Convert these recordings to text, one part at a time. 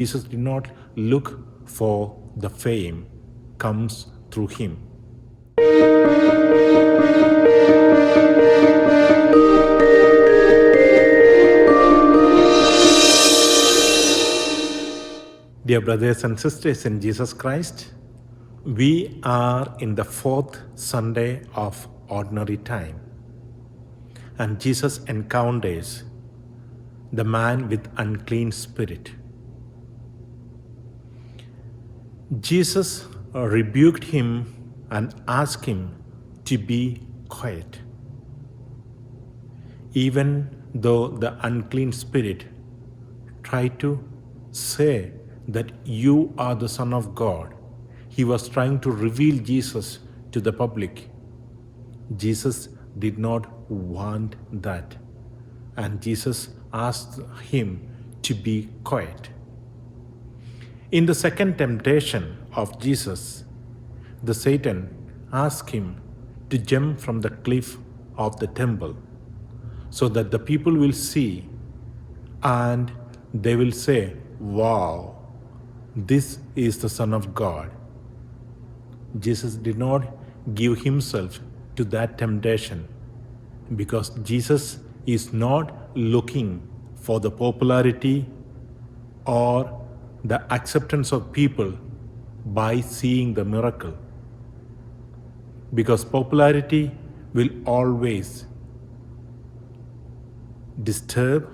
Jesus did not look for the fame comes through him. Dear brothers and sisters in Jesus Christ, we are in the fourth Sunday of ordinary time, and Jesus encounters the man with unclean spirit. Jesus rebuked him and asked him to be quiet. Even though the unclean spirit tried to say that you are the Son of God, he was trying to reveal Jesus to the public. Jesus did not want that, and Jesus asked him to be quiet. In the second temptation of Jesus, the Satan asked him to jump from the cliff of the temple so that the people will see and they will say, "Wow, this is the Son of God." Jesus did not give himself to that temptation because Jesus is not looking for the popularity or the acceptance of people by seeing the miracle. Because popularity will always disturb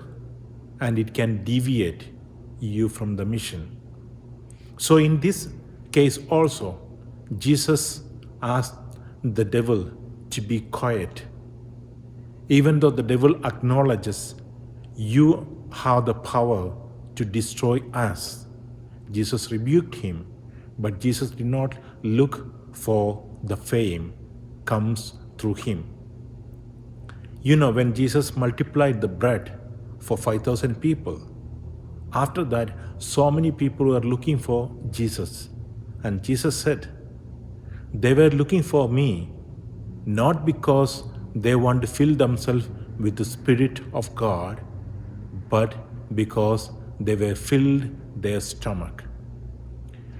and it can deviate you from the mission. So in this case also, Jesus asked the devil to be quiet. Even though the devil acknowledges you have the power to destroy us, Jesus rebuked him, but Jesus did not look for the fame comes through him. You know, when Jesus multiplied the bread for 5,000 people, after that, so many people were looking for Jesus. And Jesus said, they were looking for me, not because they want to fill themselves with the Spirit of God, but because they were filled their stomach.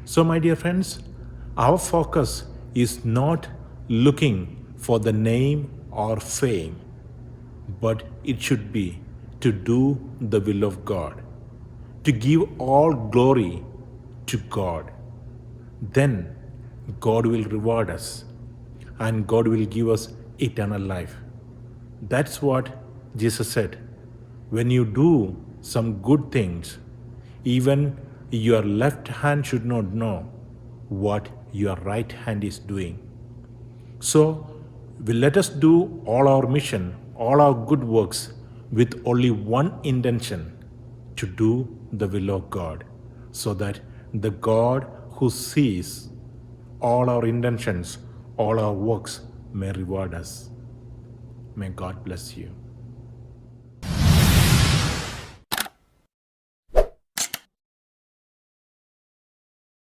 So my dear friends, our focus is not looking for the name or fame, but it should be to do the will of God, to give all glory to God. Then God will reward us and God will give us eternal life. That's what Jesus said. When you do some good things, even your left hand should not know what your right hand is doing. So let us do all our mission, all our good works with only one intention, to do the will of God, so that the God who sees all our intentions, all our works may reward us. May God bless you.